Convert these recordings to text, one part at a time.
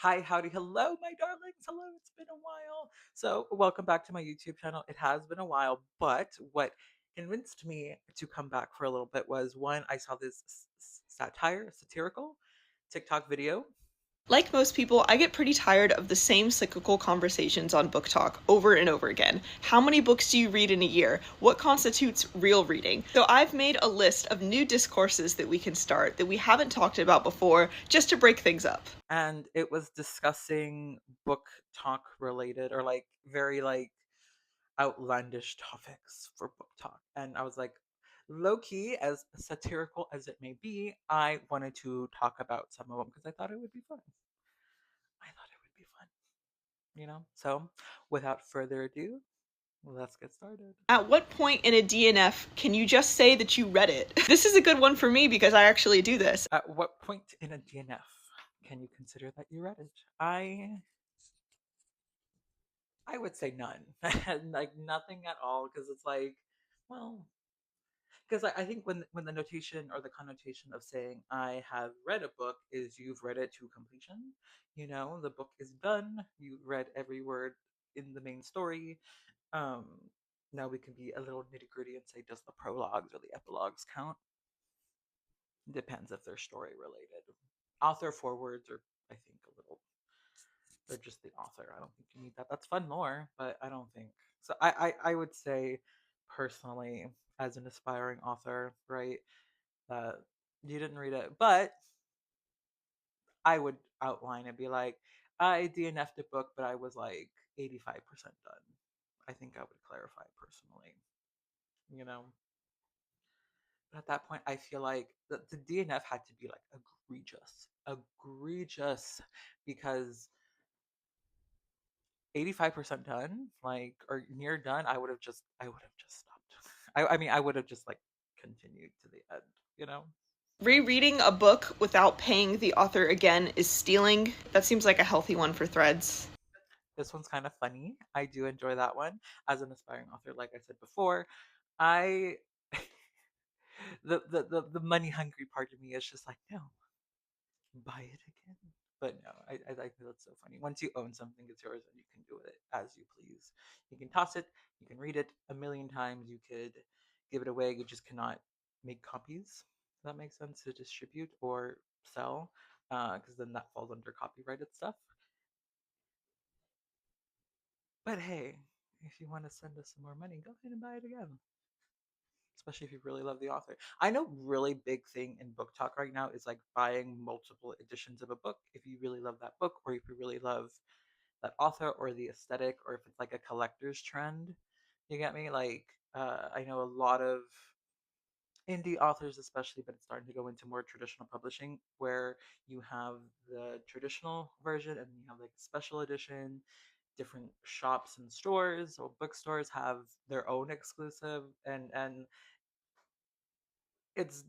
Hi, howdy, hello, my darlings. Hello, it's been a while. So, welcome back to my YouTube channel. It has been a while, but what convinced me to come back for a little bit was one, I saw this satirical TikTok video. Like most people, I get pretty tired of the same cyclical conversations on Booktok over and over again. How many books do you read in a year? What constitutes real reading? So I've made a list of new discourses that we can start that we haven't talked about before just to break things up. And it was discussing book talk related or like very like outlandish topics for book talk. And I was like, low key, as satirical as it may be, I wanted to talk about some of them because I thought it would be fun. I thought it would be fun. So, without further ado, let's get started. At what point in a DNF can you just say that you read it? This is a good one for me because I actually do this. At what point in a DNF can you consider that you read it? I would say none, like nothing at all, because it's like, well, because I think when the notation or the connotation of saying I have read a book is you've read it to completion. The book is done. You read every word in the main story. Um, Now we can be a little nitty gritty and say, does the prologues or the epilogues count? Depends if they're story related. Author forwards are, I think, a little. They're just the author. I don't think you need that. That's fun lore, but I don't think so. I would say personally, as an aspiring author, right, that you didn't read it, but I would outline and be like, I DNF'd a book, but I was like 85% done. I think I would clarify personally, you know. But at that point, I feel like the DNF had to be like egregious, because 85% done, like, or near done, I would have just stopped. I mean, I would have just like continued to the end, you know? Rereading a book without paying the author again is stealing. That seems like a healthy one for threads. This one's kind of funny. I do enjoy that one. As an aspiring author, like I said before, I the money hungry part of me is just like, no, buy it again. But no, I think that's so funny. Once you own something, it's yours and you can do it as you please. You can toss it, you can read it a million times, you could give it away, you just cannot make copies. Does that make sense? To distribute or sell, because then that falls under copyrighted stuff. But hey, if you want to send us some more money, go ahead and buy it again. Especially if you really love the author. I know really big thing in book talk right now is like buying multiple editions of a book if you really love that book, or if you really love that author or the aesthetic, or if it's like a collector's trend. You get me? Like, I know a lot of indie authors, especially, but it's starting to go into more traditional publishing where you have the traditional version and you have like a special edition. Different shops and stores or bookstores have their own exclusive, and it's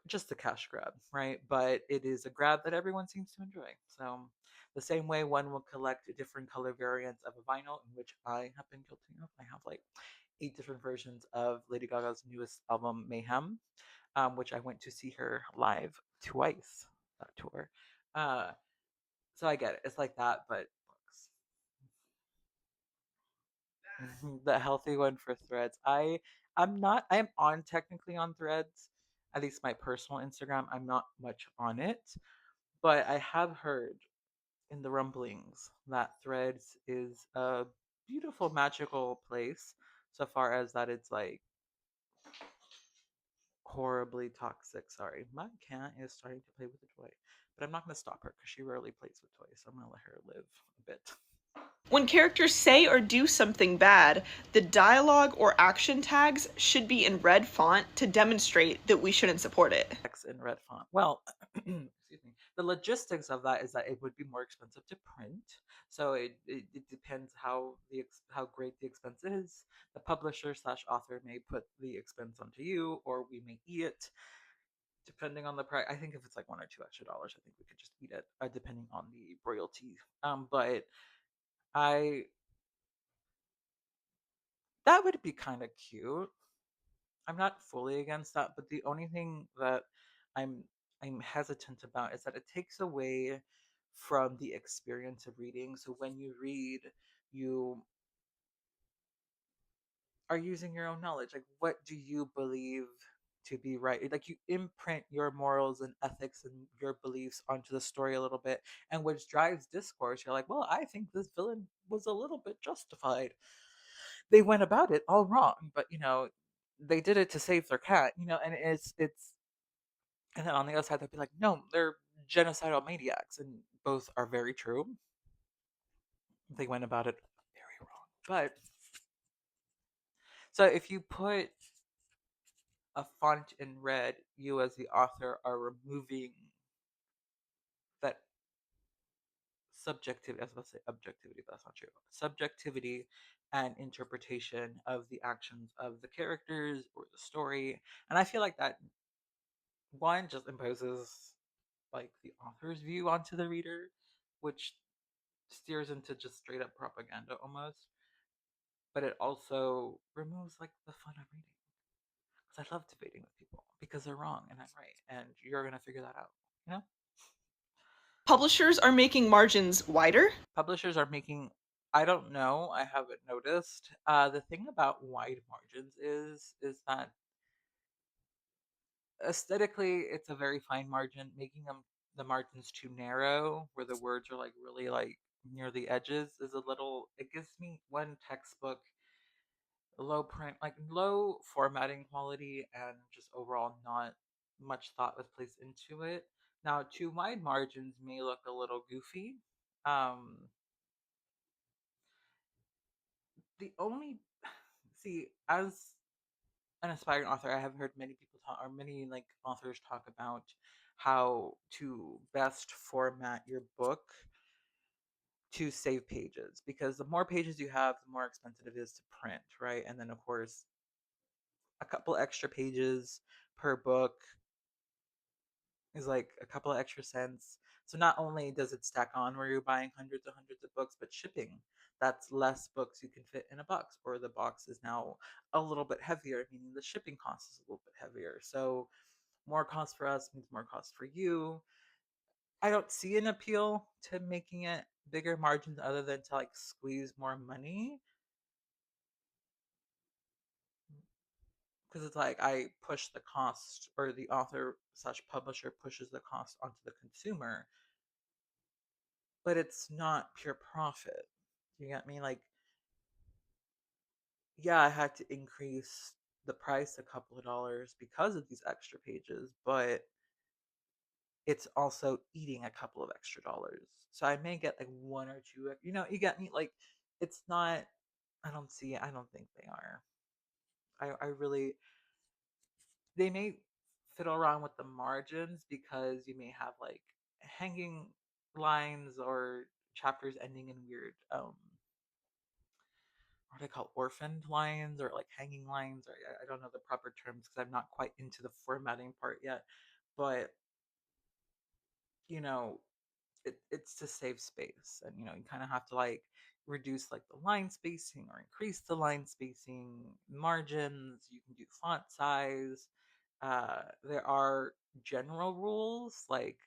just a cash grab, right? But it is a grab that everyone seems to enjoy. So, the same way one will collect different color variants of a vinyl, in which I have been guilty of. I have like 8 different versions of Lady Gaga's newest album, Mayhem, which I went to see her live twice, that tour. Uh, so I get it. It's like that, but books. The healthy one for threads. I'm not. I am on technically on threads, at least my personal Instagram. I'm not much on it, but I have heard in the rumblings that threads is a beautiful magical place, so far as that it's like horribly toxic. Sorry, my cat is starting to play with a toy, but I'm not going to stop her because she rarely plays with toys, so I'm going to let her live a bit. When characters say or do something bad, the dialogue or action tags should be in red font to demonstrate that we shouldn't support it. Text in red font. Well, excuse me. The logistics of that is that it would be more expensive to print. So it depends how great the expense is. The publisher slash author may put the expense onto you, or we may eat it depending on the price. I think if it's like $1 or $2 extra, I think we could just eat it, depending on the royalty. But I that would be kind of cute. I'm not fully against that, but the only thing that I'm I'm hesitant about is that it takes away from the experience of reading. So when you read, you are using your own knowledge. Like, what do you believe to be right? Like, you imprint your morals and ethics and your beliefs onto the story a little bit, and which drives discourse. You're like, well, I think this villain was a little bit justified. They went about it all wrong, but they did it to save their cat. And it's and then on the other side, they'll be like, no, they're genocidal maniacs, and both are very true. They went about it very wrong. But so if you put a font in red, you as the author are removing that subjectivity. I was about to say objectivity, but that's not true. Subjectivity and interpretation of the actions of the characters or the story. And I feel like that one just imposes like the author's view onto the reader, which steers into just straight up propaganda almost. But it also removes like the fun of reading. Because I love debating with people because they're wrong and I'm right, and you're gonna figure that out. You know, Publishers are making margins wider. publishers are making. I don't know. I haven't noticed. The thing about wide margins is that aesthetically, it's a very fine margin. Making them the margins too narrow, where the words are like really like near the edges, is a little. It gives me one textbook low print, like low formatting quality, and just overall not much thought was placed into it. Now, too wide margins may look a little goofy. Um, the only see as an aspiring author, I have heard many people talk, or many like authors talk about how to best format your book to save pages, because the more pages you have, the more expensive it is to print, right? And then of course, a couple extra pages per book is like a couple of extra cents. So not only does it stack on where you're buying hundreds and hundreds of books, but shipping. That's less books you can fit in a box, or the box is now a little bit heavier, meaning the shipping cost is a little bit heavier. So more cost for us means more cost for you. I don't see an appeal to making it bigger margins other than to like squeeze more money, because it's like I push the cost, or the author slash publisher pushes the cost onto the consumer, but it's not pure profit. You get me? Like, yeah, I had to increase the price a couple of dollars because of these extra pages, but it's also eating a couple of extra dollars. So I may get like one or two, you get me? Like, it's not, I don't see it. I don't think they are. I really, they may fiddle around with the margins because you may have like hanging lines or chapters ending in weird what do they call orphaned lines or like hanging lines, or I don't know the proper terms because I'm not quite into the formatting part yet. But you know it's to save space, and you kind of have to like reduce like the line spacing or increase the line spacing, margins. You can do font size. There are general rules like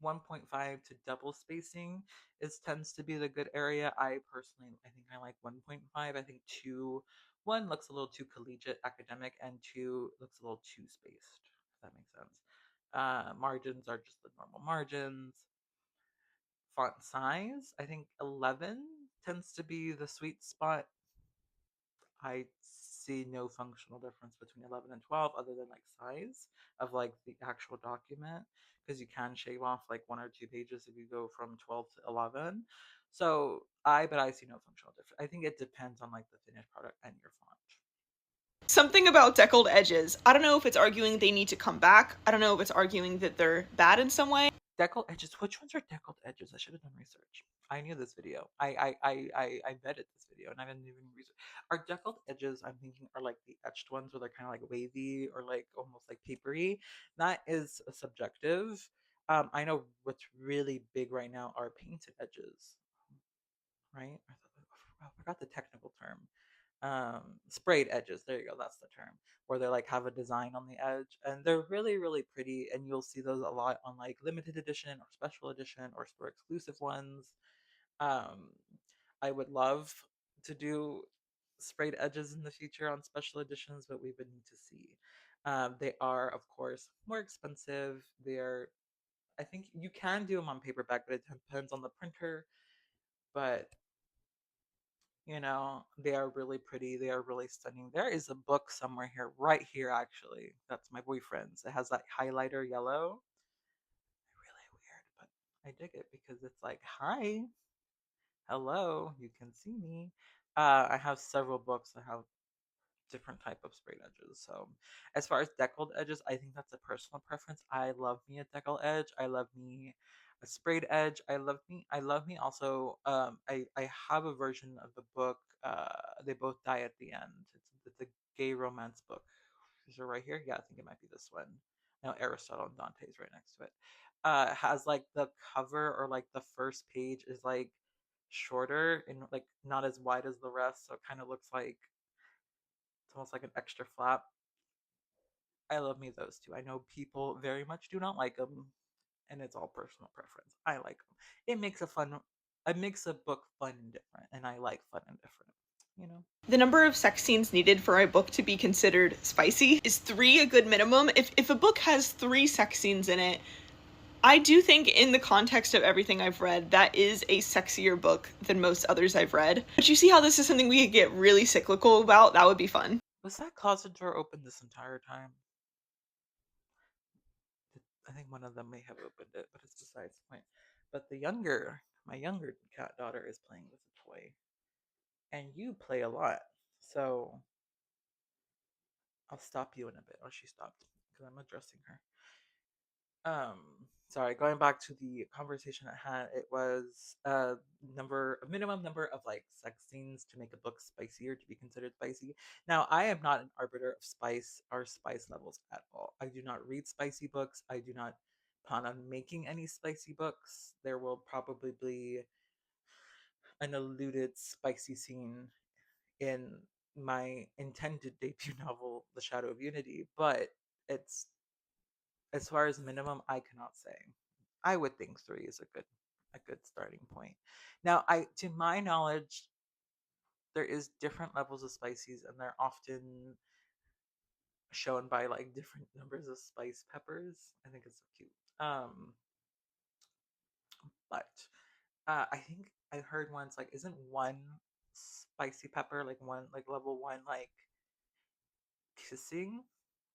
1.5 to double spacing is tends to be the good area. I personally, I think I like 1.5. I think two, one looks a little too collegiate academic, and two looks a little too spaced, if that makes sense. Margins are just the normal margins. Font size, I think 11 tends to be the sweet spot. I see no functional difference between 11 and 12 other than like size of like the actual document, because you can shave off like one or two pages if you go from 12 to 11. So but I see no functional difference. I think it depends on like the finished product and your font. Something about deckled edges. I don't know if it's arguing they need to come back. I don't know if it's arguing that they're bad in some way. Deckled edges. Which ones are deckled edges? I should have done research. I knew this video. I vetted this video and I didn't even research. Are deckled edges? I'm thinking are like the etched ones where they're kind of like wavy or like almost like papery. That is subjective. I know what's really big right now are painted edges, right? I forgot the technical term. Sprayed edges. There you go. That's the term. Where they like have a design on the edge, and they're really really pretty. And you'll see those a lot on like limited edition or special edition or store exclusive ones. Um, I would love to do sprayed edges in the future on special editions, but we would need to see. They are, of course, more expensive. They're, I think you can do them on paperback, but it depends on the printer. But they are really pretty. They are really stunning. There is a book somewhere here, right here, actually. That's my boyfriend's. It has that highlighter yellow. Really weird, but I dig it because it's like, hi, hello, you can see me. I have several books that have different type of sprayed edges. So as far as deckled edges, I think that's a personal preference. I love me a deckled edge. I love me a sprayed edge. I love me also. I have a version of the book. They both die at the end. It's a gay romance book. Is it right here? Yeah, I think it might be this one. No, Aristotle and Dante is right next to it. Has like the cover or like the first page is like shorter and like not as wide as the rest, so it kind of looks like it's almost like an extra flap. I love me those two. I know people very much do not like them, and it's all personal preference. I like them. It makes a book fun and different, and I like fun and different. You know. The number of sex scenes needed for a book to be considered spicy is three a good minimum. If a book has three sex scenes in it, I do think, in the context of everything I've read, that is a sexier book than most others I've read. But you see how this is something we could get really cyclical about? That would be fun. Was that closet door open this entire time? I think one of them may have opened it, but it's besides the point. But my younger cat daughter is playing with a toy, and you play a lot. So I'll stop you in a bit. Oh, she stopped because I'm addressing her. um Sorry, going back to the conversation at hand, it was a minimum number of like sex scenes to make a book spicy or to be considered spicy. Now, I am not an arbiter of spice or spice levels at all. I do not read spicy books. I do not plan on making any spicy books. There will probably be an alluded spicy scene in my intended debut novel, The Shadow of Unity, but it's as far as minimum, I cannot say. I would think three is a good starting point. Now, to my knowledge, there is different levels of spices, and they're often shown by like different numbers of spice peppers. I think it's so cute. But I think I heard once like isn't one spicy pepper like one like level one like kissing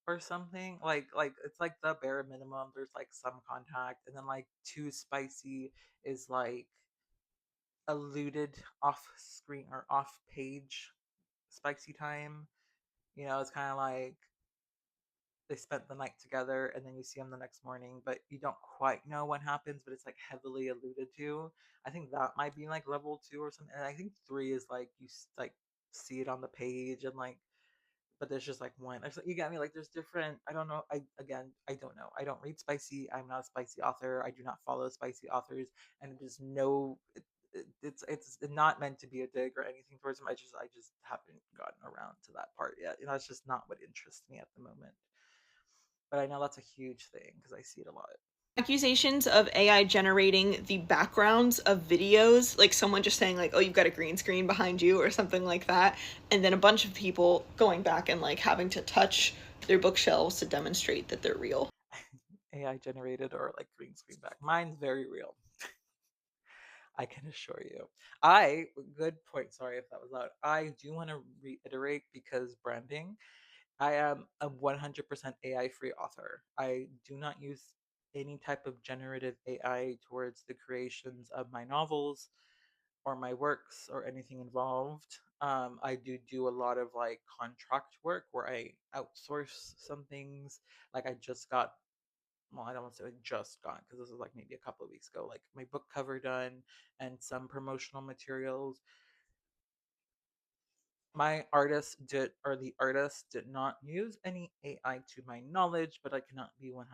or something like it's like the bare minimum. There's like some contact, and then like too spicy is like alluded off screen or off page spicy time. It's kind of like they spent the night together and then you see them the next morning, but you don't quite know what happens, but it's like heavily alluded to. I think that might be like level two or something, and I think three is like like see it on the page and like, but there's just like one. You get me? Like there's different. I don't know. I don't know. I don't read spicy. I'm not a spicy author. I do not follow spicy authors, and just no. It's not meant to be a dig or anything towards them. I just haven't gotten around to that part yet. It's just not what interests me at the moment. But I know that's a huge thing because I see it a lot. Accusations of AI generating the backgrounds of videos, like someone just saying like, "Oh, you've got a green screen behind you" or something like that, and then a bunch of people going back and like having to touch their bookshelves to demonstrate that they're real. AI generated or like green screen back. Mine's very real. I can assure you. Good point. Sorry if that was loud. I do want to reiterate because branding. I am a 100% AI free author. I do not use any type of generative AI towards the creations of my novels or my works or anything involved. I do a lot of like contract work where I outsource some things. Like I just got, well, I don't want to say I just got because this is like maybe a couple of weeks ago, like my book cover done and some promotional materials. The artist did not use any AI to my knowledge, but I cannot be 100%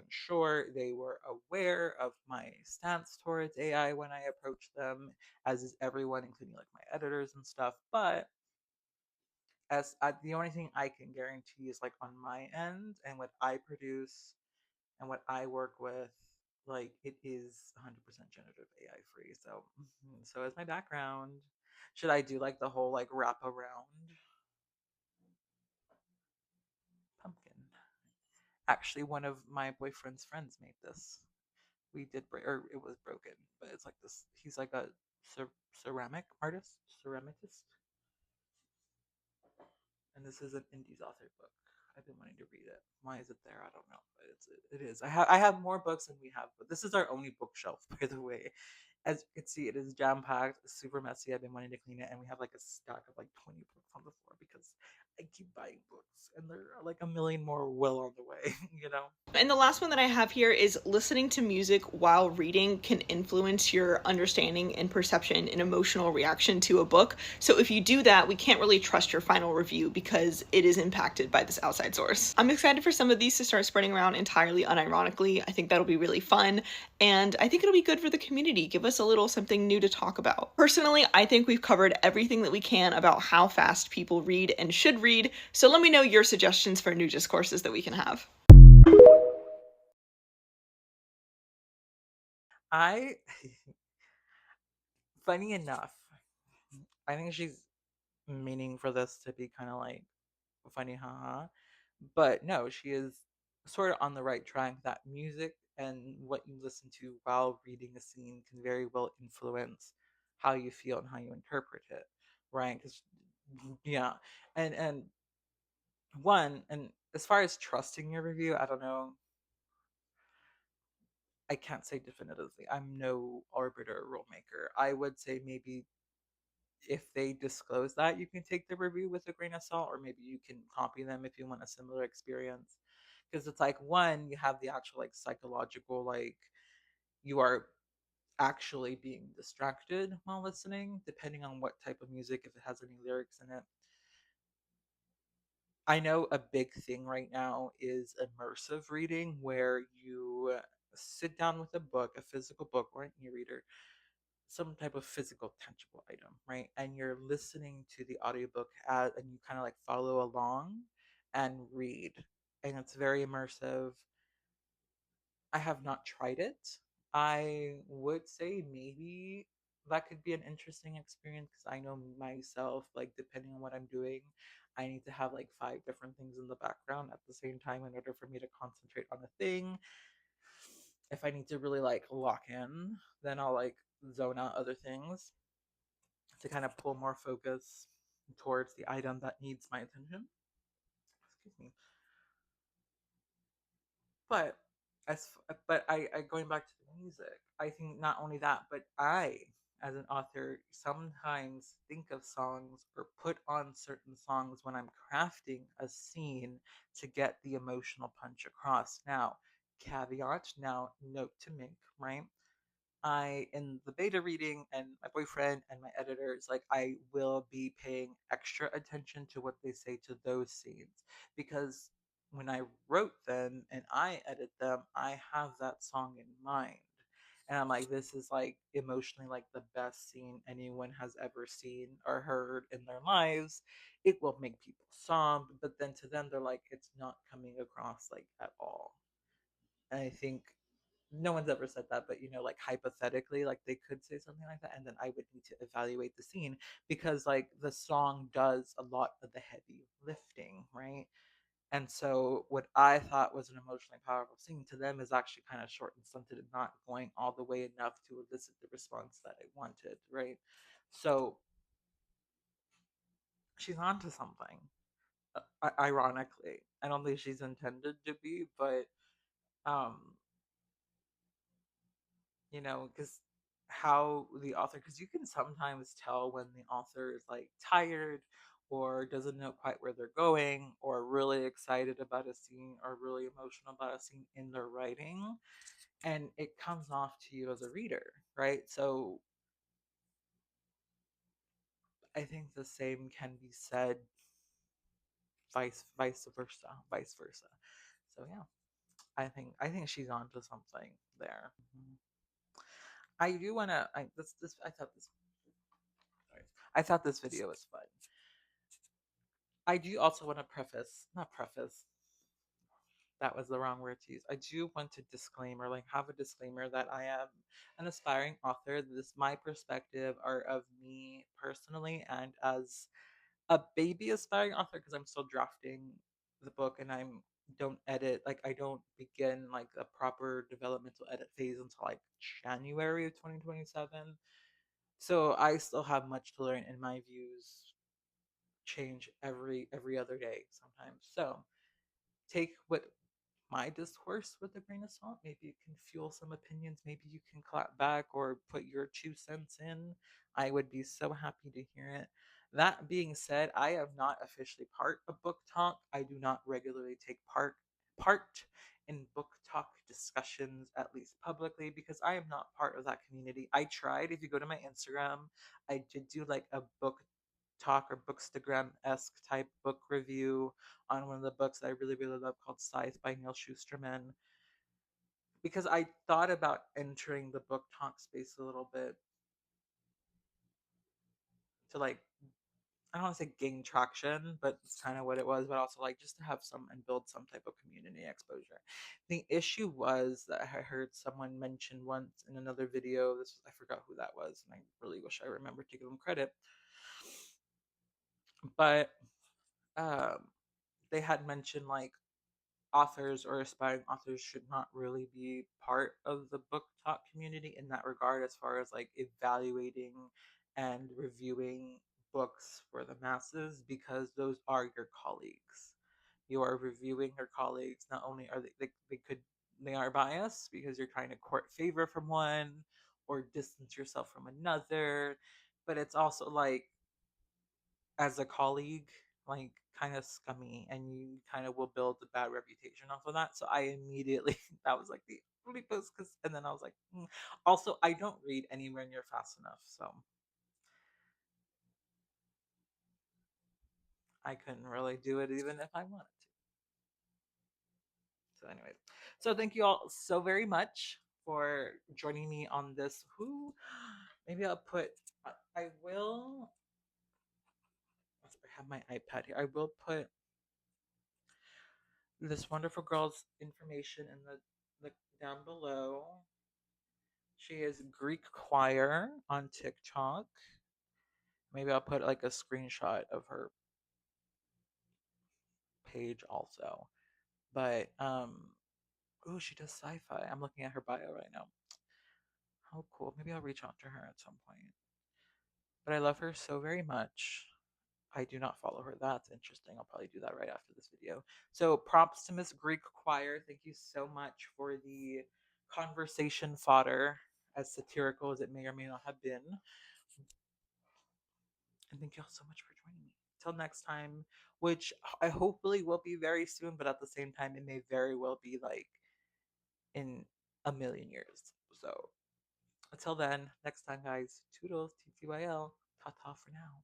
sure. They were aware of my stance towards AI when I approached them, as is everyone, including like my editors and stuff. But the only thing I can guarantee is like on my end and what I produce and what I work with, like it is 100% generative AI free. So, so as my background, should I do like the whole like wrap around pumpkin? Actually, one of my boyfriend's friends made this. We did break, or it was broken, but it's like this. He's like a ceramic artist, ceramicist, and this is an indies author book. I've been wanting to read it. Why is it there? I don't know, but it is. I have more books than we have, but this is our only bookshelf, by the way. As you can see, it is jam packed, super messy. I've been wanting to clean it, and we have like a stack of like 20 books on the floor because I keep buying books, and there are like a million more well on the way. You know. And the last one that I have here is listening to music while reading can influence your understanding and perception and emotional reaction to a book. So if you do that, we can't really trust your final review because it is impacted by this outside source. I'm excited for some of these to start spreading around entirely unironically. I think that'll be really fun. And I think it'll be good for the community. Give us a little something new to talk about. Personally, I think we've covered everything that we can about how fast people read and should read. So let me know your suggestions for new discourses that we can have. I, funny enough, I think she's meaning for this to be kind of like funny, haha. But no, she is sort of on the right track. That music and what you listen to while reading a scene can very well influence how you feel and how you interpret it, right? Because yeah, and one, and as far as trusting your review, I don't know. I can't say definitively. I'm no arbiter or rule maker. I would say maybe if they disclose that, you can take the review with a grain of salt, or maybe you can copy them if you want a similar experience. Because it's like, one, you have the actual like psychological, like you are actually being distracted while listening, depending on what type of music, if it has any lyrics in it. I know a big thing right now is immersive reading, where you sit down with a book, a physical book, or an e-reader, some type of physical tangible item, right? And you're listening to the audiobook and you kind of like follow along and read. And it's very immersive. I have not tried it. I would say maybe that could be an interesting experience because I know myself, like, depending on what I'm doing, I need to have like five different things in the background at the same time in order for me to concentrate on a thing. If I need to really like lock in, then I'll like zone out other things to kind of pull more focus towards the item that needs my attention. Excuse me. But I going back to the music, I think not only that, but I as an author sometimes think of songs or put on certain songs when I'm crafting a scene to get the emotional punch across. Now, caveat, now note to Mink, right? I in the beta reading and my boyfriend and my editors, like I will be paying extra attention to what they say to those scenes because when I wrote them and I edit them, I have that song in mind. And I'm like, this is like emotionally like the best scene anyone has ever seen or heard in their lives. It will make people sob, but then to them, they're like, it's not coming across like at all. And I think no one's ever said that, but like hypothetically, like they could say something like that, and then I would need to evaluate the scene because like the song does a lot of the heavy lifting, right? And so what I thought was an emotionally powerful scene to them is actually kind of short and stunted and not going all the way enough to elicit the response that I wanted, right? So she's onto something. Ironically, I don't think she's intended to be, but um because how the author, because you can sometimes tell when the author is like tired or doesn't know quite where they're going or really excited about a scene or really emotional about a scene in their writing, and it comes off to you as a reader, right? So I think the same can be said vice versa. So yeah, I think she's onto something there. Mhm. I do want to. I thought this. Sorry. I thought this video was fun. I do also want to preface, not preface, that was the wrong word to use. I do want to disclaimer, like have a disclaimer that I am an aspiring author. This my perspective are of me personally and as a baby aspiring author because I'm still drafting the book and I'm don't edit like I don't begin like a proper developmental edit phase until like January of 2027. So I still have much to learn and my views change every other day sometimes. So take what my discourse with a grain of salt. Maybe it can fuel some opinions. Maybe you can clap back or put your 2 cents in. I would be so happy to hear it. That being said, I am not officially part of Book Talk. I do not regularly take part in Book Talk discussions, at least publicly, because I am not part of that community. I tried. If you go to my Instagram, I did do like a book talk or bookstagram esque type book review on one of the books that I really, really love called Scythe by Neil Shusterman. Because I thought about entering the book talk space a little bit to like, I don't want to say gain traction, but it's kind of what it was, but also like just to have some and build some type of community exposure. The issue was that I heard someone mention once in another video, this was, I forgot who that was, and I really wish I remembered to give them credit, but um, they had mentioned like authors or aspiring authors should not really be part of the book talk community in that regard as far as like evaluating and reviewing books for the masses because those are your colleagues. You are reviewing your colleagues. Not only are they could they are biased because you're trying to court favor from one or distance yourself from another, but it's also like as a colleague, like kind of scummy, and you kind of will build a bad reputation off of that. So I immediately that was like the only post, because and then I was like, also I don't read anywhere near fast enough, so I couldn't really do it even if I wanted to. So, anyways, so thank you all so very much for joining me on this. Who maybe I'll put I will. I have my iPad here. I will put this wonderful girl's information in the down below. She is Greek choir on TikTok. Maybe I'll put like a screenshot of her page also. But oh, she does sci-fi. I'm looking at her bio right now. How cool. Maybe I'll reach out to her at some point. But I love her so very much. I do not follow her. That's interesting. I'll probably do that right after this video. So props to Miss Greek Choir. Thank you so much for the conversation fodder, as satirical as it may or may not have been. And thank you all so much for joining me. Till next time, which I hopefully will be very soon, but at the same time, it may very well be like in a million years. So until then, next time, guys, toodles, TTYL, ta ta for now.